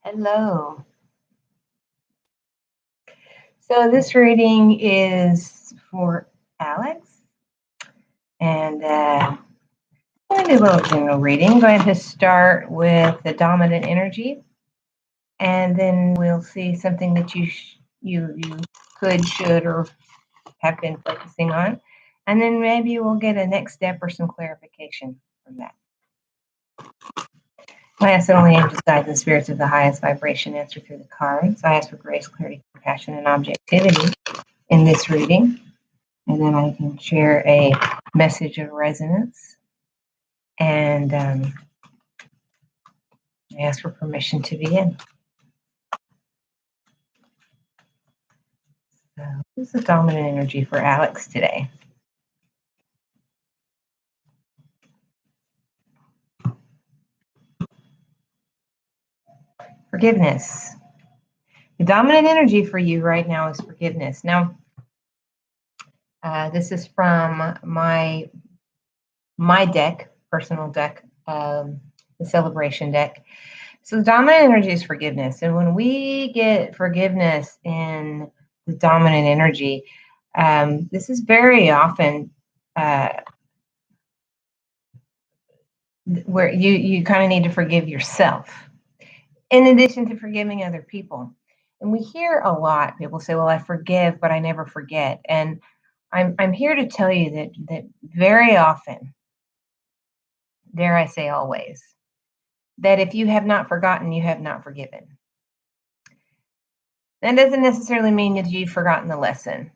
Hello. So this reading is for Alex, and I'm going to do a little general reading. I'm going to start with the dominant energy, and then we'll see something that you could, should, or have been focusing on, and then maybe we'll get a next step or some clarification from that. I ask that only angels, guides, and spirits of the highest vibration answer through the cards. I ask for grace, clarity, compassion, and objectivity in this reading. And then I can share a message of resonance. And I ask for permission to begin. So this is the dominant energy for Alex today. Forgiveness. The dominant energy for you right now is forgiveness. Now, this is from my deck, personal deck, the celebration deck. So the dominant energy is forgiveness. And when we get forgiveness in the dominant energy, this is very often where you kind of need to forgive yourself in addition to forgiving other people. And we hear a lot, people say, well, I forgive, but I never forget. And I'm here to tell you that very often, dare I say always, that if you have not forgotten, you have not forgiven. That doesn't necessarily mean that you've forgotten the lesson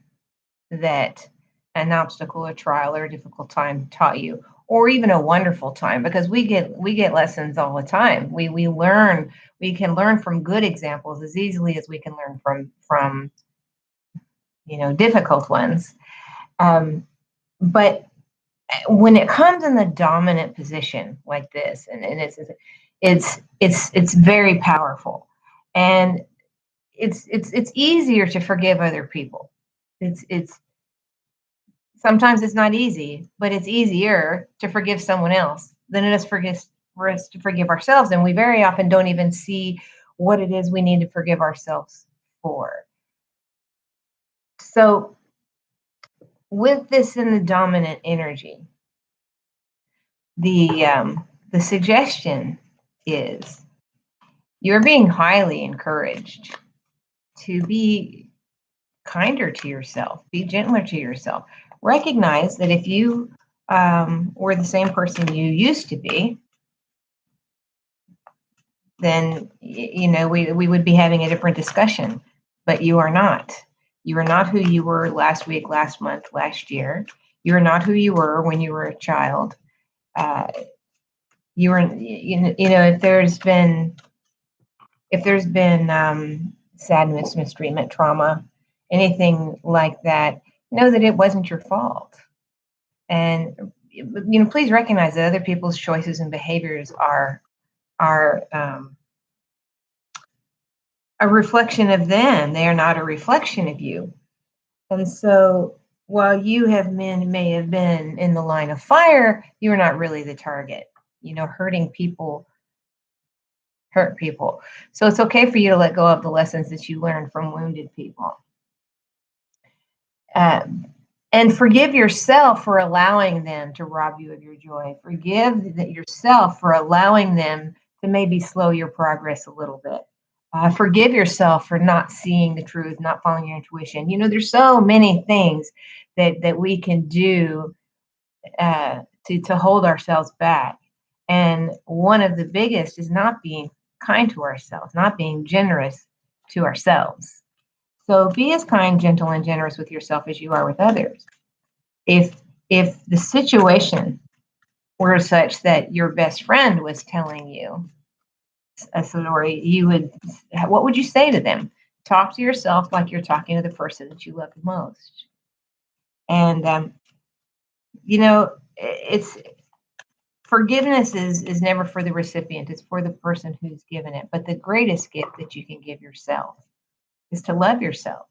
that an obstacle, a trial, or a difficult time taught you, or even a wonderful time, because we get lessons all the time. We can learn from good examples as easily as we can learn from difficult ones. But when it comes in the dominant position like this, and it's very powerful, and it's easier to forgive other people. It's sometimes it's not easy, but it's easier to forgive someone else than it is for us to forgive ourselves. And we very often don't even see what it is we need to forgive ourselves for. So with this in the dominant energy, the suggestion is you're being highly encouraged to be kinder to yourself, be gentler to yourself. Recognize that if you were the same person you used to be, then we would be having a different discussion. But you are not. You are not who you were last week, last month, last year. You are not who you were when you were a child. You were, if there's been sadness, mistreatment, trauma, anything like that, know that it wasn't your fault. And please recognize that other people's choices and behaviors are a reflection of them. They are not a reflection of you. And so while you may have been in the line of fire, you're not really the target. Hurting people hurt people. So it's okay for you to let go of the lessons that you learned from wounded people. And forgive yourself for allowing them to rob you of your joy. Forgive yourself for allowing them to maybe slow your progress a little bit. Forgive yourself for not seeing the truth, not following your intuition. There's so many things that we can do to hold ourselves back. And one of the biggest is not being kind to ourselves, not being generous to ourselves. So be as kind, gentle, and generous with yourself as you are with others. If the situation were such that your best friend was telling you a story, what would you say to them? Talk to yourself like you're talking to the person that you love the most. And it's forgiveness is never for the recipient; it's for the person who's given it. But the greatest gift that you can give yourself is to love yourself,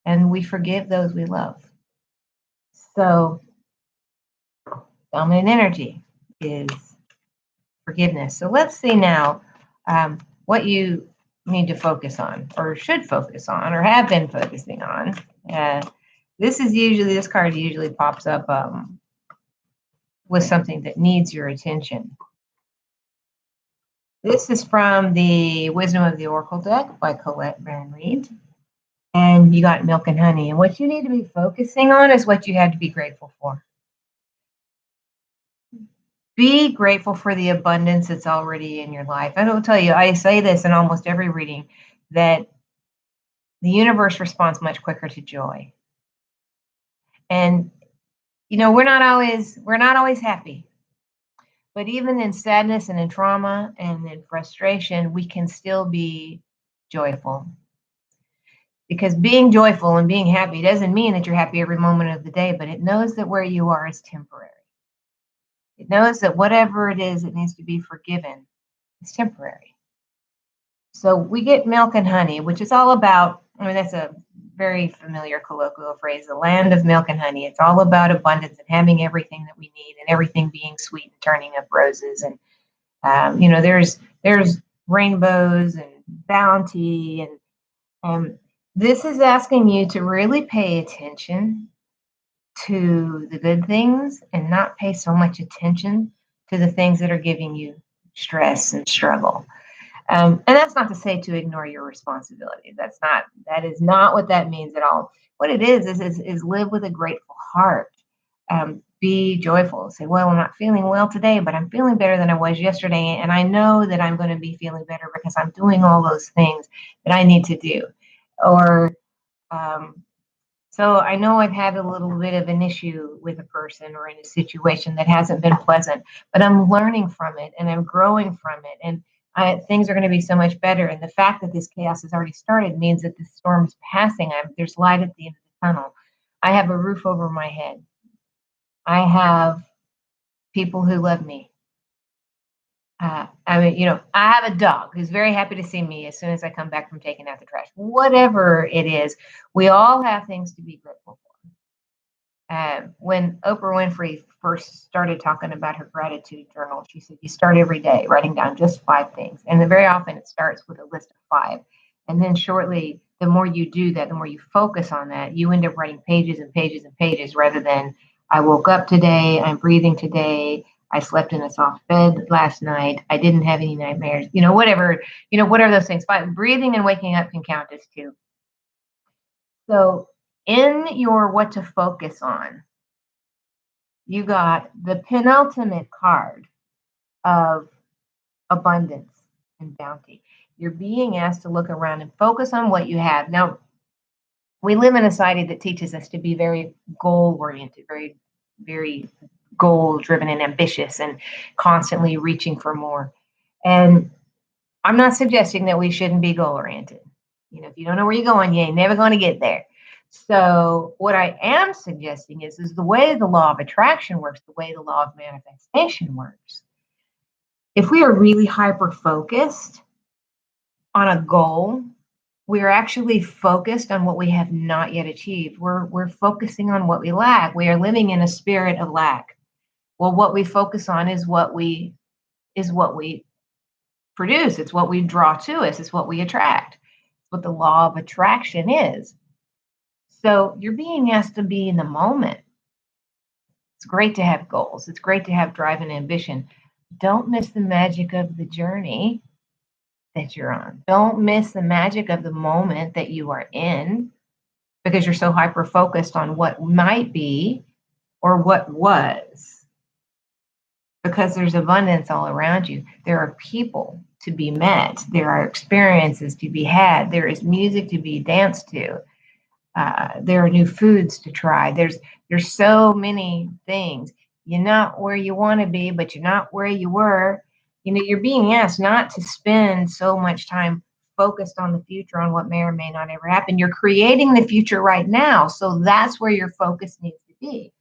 and we forgive those we love. So dominant energy is forgiveness. So let's see now what you need to focus on, or should focus on, or have been focusing on. This card usually pops up with something that needs your attention. This is from the Wisdom of the Oracle deck by Colette Baron Reid. And you got Milk and Honey. And what you need to be focusing on is what you have to be grateful for. Be grateful for the abundance that's already in your life. I will tell you, I say this in almost every reading, that the universe responds much quicker to joy. And we're not always happy. But even in sadness and in trauma and in frustration, we can still be joyful. Because being joyful and being happy doesn't mean that you're happy every moment of the day, but it knows that where you are is temporary. It knows that whatever it is that needs to be forgiven is temporary. So we get Milk and Honey, which is all about, that's a very familiar colloquial phrase, the land of milk and honey. It's all about abundance and having everything that we need and everything being sweet and turning up roses. And, there's rainbows and bounty. And this is asking you to really pay attention to the good things and not pay so much attention to the things that are giving you stress and struggle. And that's not to say to ignore your responsibility. That is not what that means at all. What it is live with a grateful heart. Be joyful. Say, well, I'm not feeling well today, but I'm feeling better than I was yesterday. And I know that I'm going to be feeling better because I'm doing all those things that I need to do. Or, so I know I've had a little bit of an issue with a person or in a situation that hasn't been pleasant, but I'm learning from it and I'm growing from it. And things are going to be so much better. And the fact that this chaos has already started means that the storm is passing. There's light at the end of the tunnel. I have a roof over my head. I have people who love me. I have a dog who's very happy to see me as soon as I come back from taking out the trash. Whatever it is, we all have things to be grateful for. When Oprah Winfrey first started talking about her gratitude journal, she said, you start every day writing down just 5 things. And then very often it starts with a list of 5. And then shortly, the more you do that, the more you focus on that, you end up writing pages and pages and pages rather than I woke up today, I'm breathing today, I slept in a soft bed last night, I didn't have any nightmares, whatever those things. But breathing and waking up can count as 2. So in your what to focus on, you got the penultimate card of abundance and bounty. You're being asked to look around and focus on what you have. Now, we live in a society that teaches us to be very goal-oriented, very, very goal-driven and ambitious and constantly reaching for more. And I'm not suggesting that we shouldn't be goal-oriented. If you don't know where you're going, you ain't never going to get there. So what I am suggesting is the way the law of attraction works, the way the law of manifestation works. If we are really hyper-focused on a goal, we are actually focused on what we have not yet achieved. We're focusing on what we lack. We are living in a spirit of lack. Well, what we focus on is what we produce. It's what we draw to us. It's what we attract. It's what the law of attraction is. So you're being asked to be in the moment. It's great to have goals. It's great to have drive and ambition. Don't miss the magic of the journey that you're on. Don't miss the magic of the moment that you are in because you're so hyper-focused on what might be or what was. Because there's abundance all around you. There are people to be met. There are experiences to be had. There is music to be danced to. There are new foods to try. There's so many things. You're not where you want to be, but you're not where you were. You're being asked not to spend so much time focused on the future, on what may or may not ever happen. You're creating the future right now. So that's where your focus needs to be.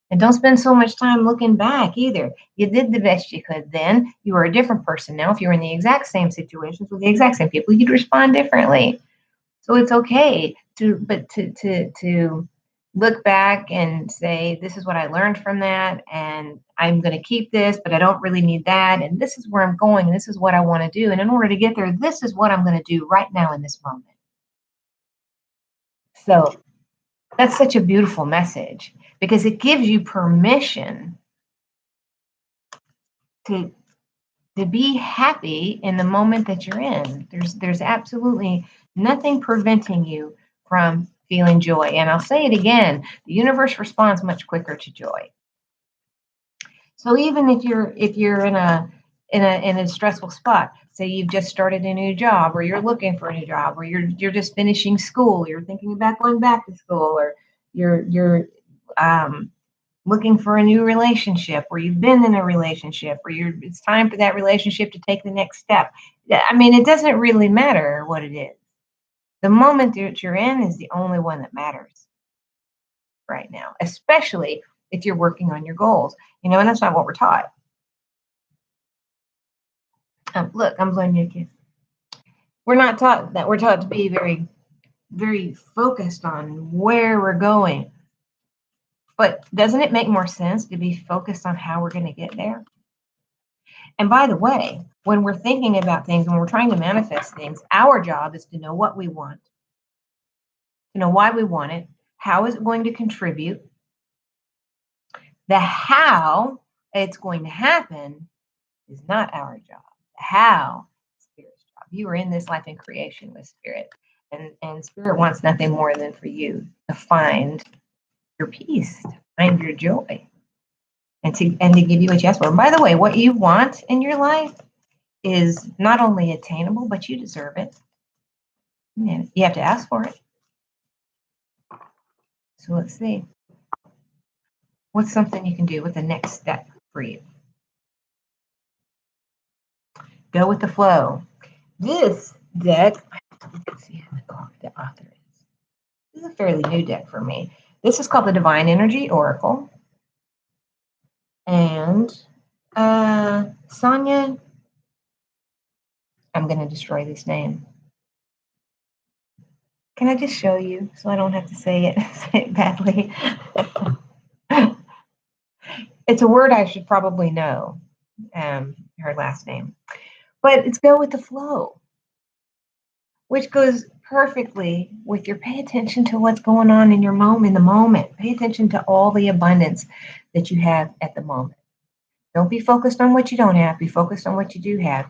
And don't spend so much time looking back either. You did the best you could then. You are a different person now. If you're in the exact same situations with the exact same people, you'd respond differently. So it's okay to look back and say, this is what I learned from that, and I'm going to keep this, but I don't really need that, and this is where I'm going, and this is what I want to do, and in order to get there, this is what I'm going to do right now in this moment. So that's such a beautiful message because it gives you permission to be happy in the moment that you're in. There's absolutely nothing preventing you from feeling joy. And I'll say it again, the universe responds much quicker to joy. So even if you're in a stressful spot, say you've just started a new job, or you're looking for a new job, or you're just finishing school, you're thinking about going back to school, or you're looking for a new relationship, or you've been in a relationship, or it's time for that relationship to take the next step. I mean, it doesn't really matter what it is. The moment that you're in is the only one that matters right now, especially if you're working on your goals. And that's not what we're taught. Look, I'm blowing you a kiss. We're not taught that. We're taught to be very, very focused on where we're going. But doesn't it make more sense to be focused on how we're going to get there? And by the way, when we're thinking about things, when we're trying to manifest things, our job is to know what we want, to know why we want it, how is it going to contribute. The how it's going to happen is not our job. The how is Spirit's job. You are in this life in creation with Spirit. And Spirit wants nothing more than for you to find your peace, to find your joy, and to give you what you ask for. And by the way, what you want in your life is not only attainable, but you deserve it. Yeah, you have to ask for it. So let's see. What's something you can do with the next step for you? Go with the flow. This deck, let's see who the author is. This is a fairly new deck for me. This is called the Divine Energy Oracle. And Sonia, I'm going to destroy this name. Can I just show you so I don't have to say it badly? It's a word I should probably know, her last name. But it's go with the flow, which goes perfectly with your pay attention to what's going on in your moment, in the moment. Pay attention to all the abundance that you have at the moment. Don't be focused on what you don't have. Be focused on what you do have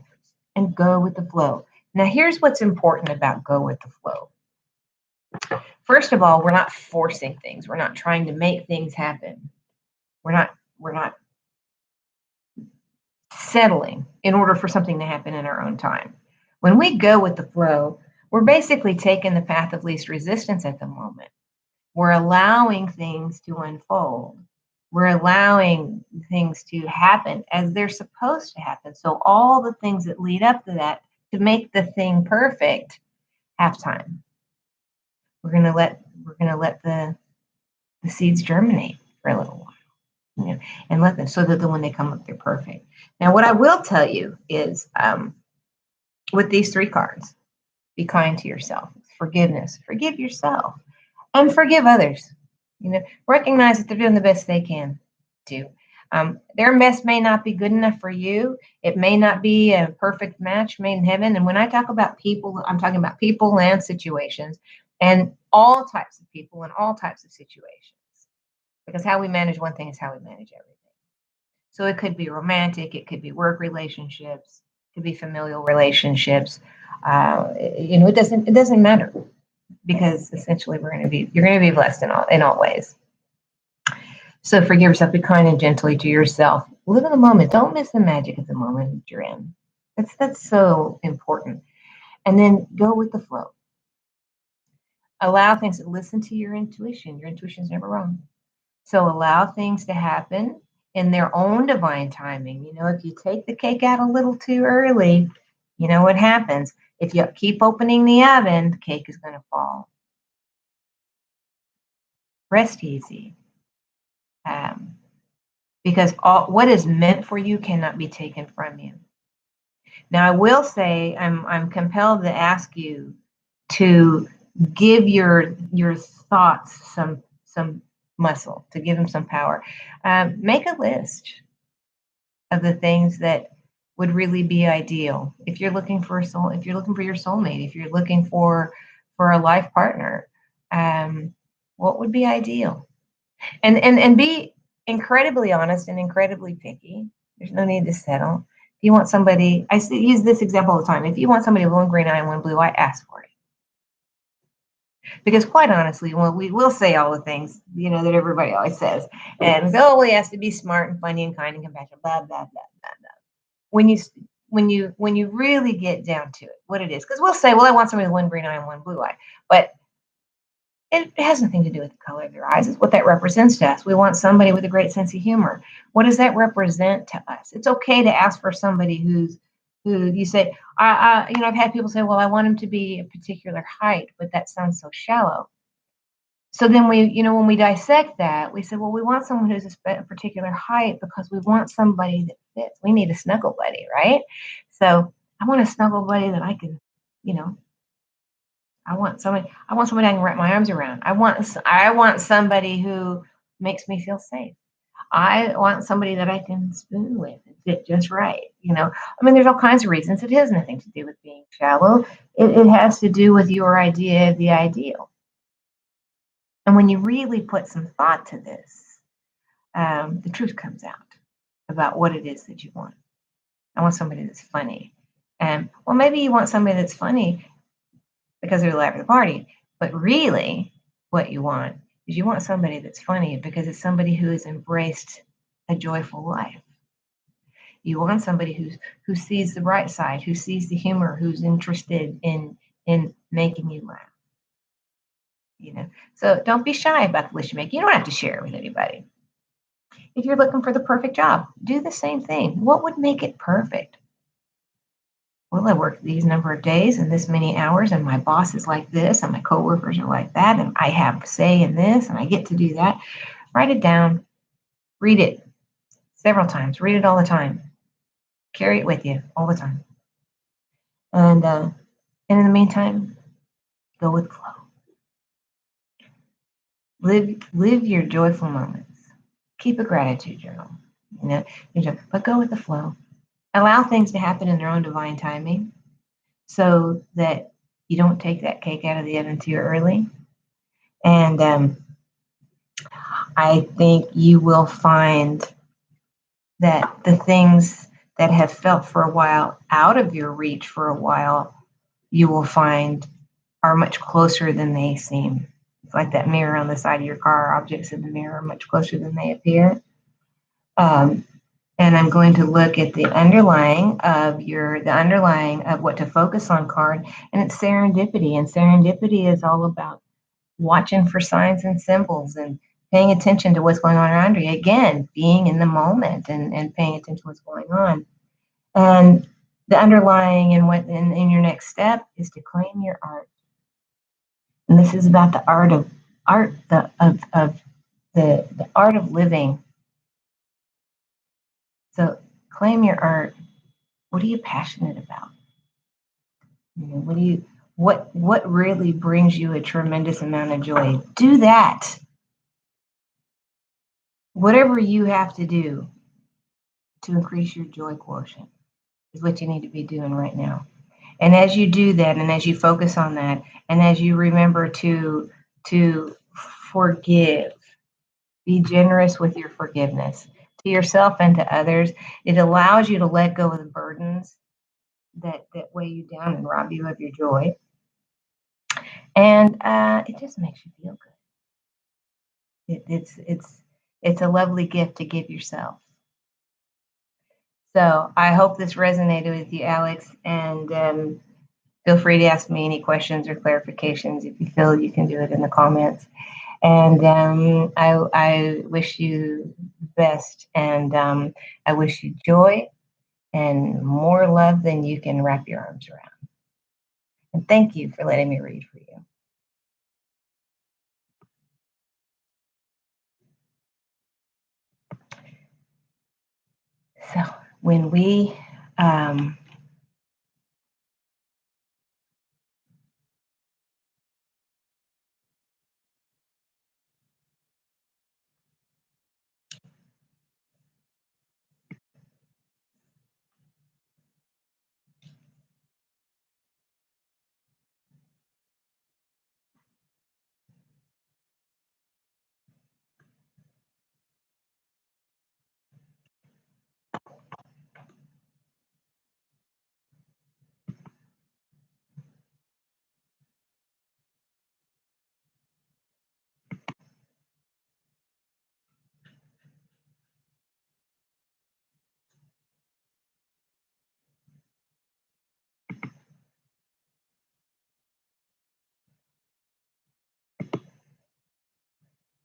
and go with the flow. Now, here's what's important about go with the flow. First of all, we're not forcing things. We're not trying to make things happen. We're not settling in order for something to happen in our own time. When we go with the flow, we're basically taking the path of least resistance at the moment. We're allowing things to unfold. We're allowing things to happen as they're supposed to happen. So all the things that lead up to that to make the thing perfect have time. We're gonna let the seeds germinate for a little while, and let them, so that when they come up, they're perfect. Now, what I will tell you is, with these 3 cards, be kind to yourself. Forgiveness. Forgive yourself and forgive others. Recognize that they're doing the best they can do. Their best may not be good enough for you. It may not be a perfect match made in heaven. And when I talk about people, I'm talking about people and situations, and all types of people and all types of situations. Because how we manage one thing is how we manage everything. So it could be romantic, it could be work relationships, it could be familial relationships. It doesn't matter, because essentially you're going to be blessed in all ways. So forgive yourself, be kind and gently to yourself. Live in the moment. Don't miss the magic of the moment that you're in. That's so important. And then go with the flow. Allow things to listen to your intuition. Your intuition is never wrong. So allow things to happen in their own divine timing. If you take the cake out a little too early, you know what happens. If you keep opening the oven, the cake is going to fall. Rest easy. Because what is meant for you cannot be taken from you. Now, I will say I'm compelled to ask you to give your thoughts some muscle, to give them some power. Make a list of the things that would really be ideal if you're looking for if you're looking for your soulmate, if you're looking for a life partner. What would be ideal? And be incredibly honest and incredibly picky. There's no need to settle. If you want somebody, use this example all the time. If you want somebody with one green eye and one blue eye, ask for it. Because quite honestly, well, we will say all the things, that everybody always says. And go, well, he has to be smart and funny and kind and compassionate, blah, blah, blah, blah, blah. When you really get down to it, what it is, because we'll say, well, I want somebody with one green eye and one blue eye. But it has nothing to do with the color of their eyes. It's what that represents to us. We want somebody with a great sense of humor. What does that represent to us? It's okay to ask for somebody who you say, I've had people say, well, I want him to be a particular height, but that sounds so shallow. So then when we dissect that, we say, well, we want someone who's a particular height because we want somebody that fits. We need a snuggle buddy, right? So I want a snuggle buddy that I can, I want somebody I can wrap my arms around. I want somebody who makes me feel safe. I want somebody that I can spoon with and fit just right. There's all kinds of reasons. It has nothing to do with being shallow. It has to do with your idea of the ideal. And when you really put some thought to this, the truth comes out about what it is that you want. I want somebody that's funny. And well, maybe you want somebody that's funny because they're the life of the party. But really, what you want is you want somebody that's funny because it's somebody who has embraced a joyful life. You want somebody who sees the bright side, who sees the humor, who's interested in making you laugh. So don't be shy about the list you make. You don't have to share it with anybody. If you're looking for the perfect job, do the same thing. What would make it perfect? Well, I work these number of days and this many hours, and my boss is like this, and my coworkers are like that, and I have say in this, and I get to do that. Write it down. Read it several times. Read it all the time. Carry it with you all the time. And in the meantime, go with the flow. Live your joyful moments. Keep a gratitude journal. But go with the flow. Allow things to happen in their own divine timing so that you don't take that cake out of the oven too early. And I think you will find that the things that have felt for a while out of your reach for a while, you will find are much closer than they seem. It's like that mirror on the side of your car. Objects in the mirror are much closer than they appear. And I'm going to look at the underlying of what to focus on card, and it's serendipity. And serendipity is all about watching for signs and symbols and paying attention to what's going on around you. Again, being in the moment and paying attention to what's going on. And the underlying and what in your next step is to claim your art. And this is about the art of the art of living. So claim your art. What are you passionate about? What really brings you a tremendous amount of joy? Do that. Whatever you have to do to increase your joy quotient is what you need to be doing right now. And as you do that, and as you focus on that, and as you remember to forgive, be generous with your forgiveness to yourself and to others. It allows you to let go of the burdens that weigh you down and rob you of your joy. And it just makes you feel good. It's a lovely gift to give yourself. So I hope this resonated with you, Alex, and feel free to ask me any questions or clarifications if you feel you can do it in the comments. And I wish you the best, and I wish you joy and more love than you can wrap your arms around. And thank you for letting me read for you. So when we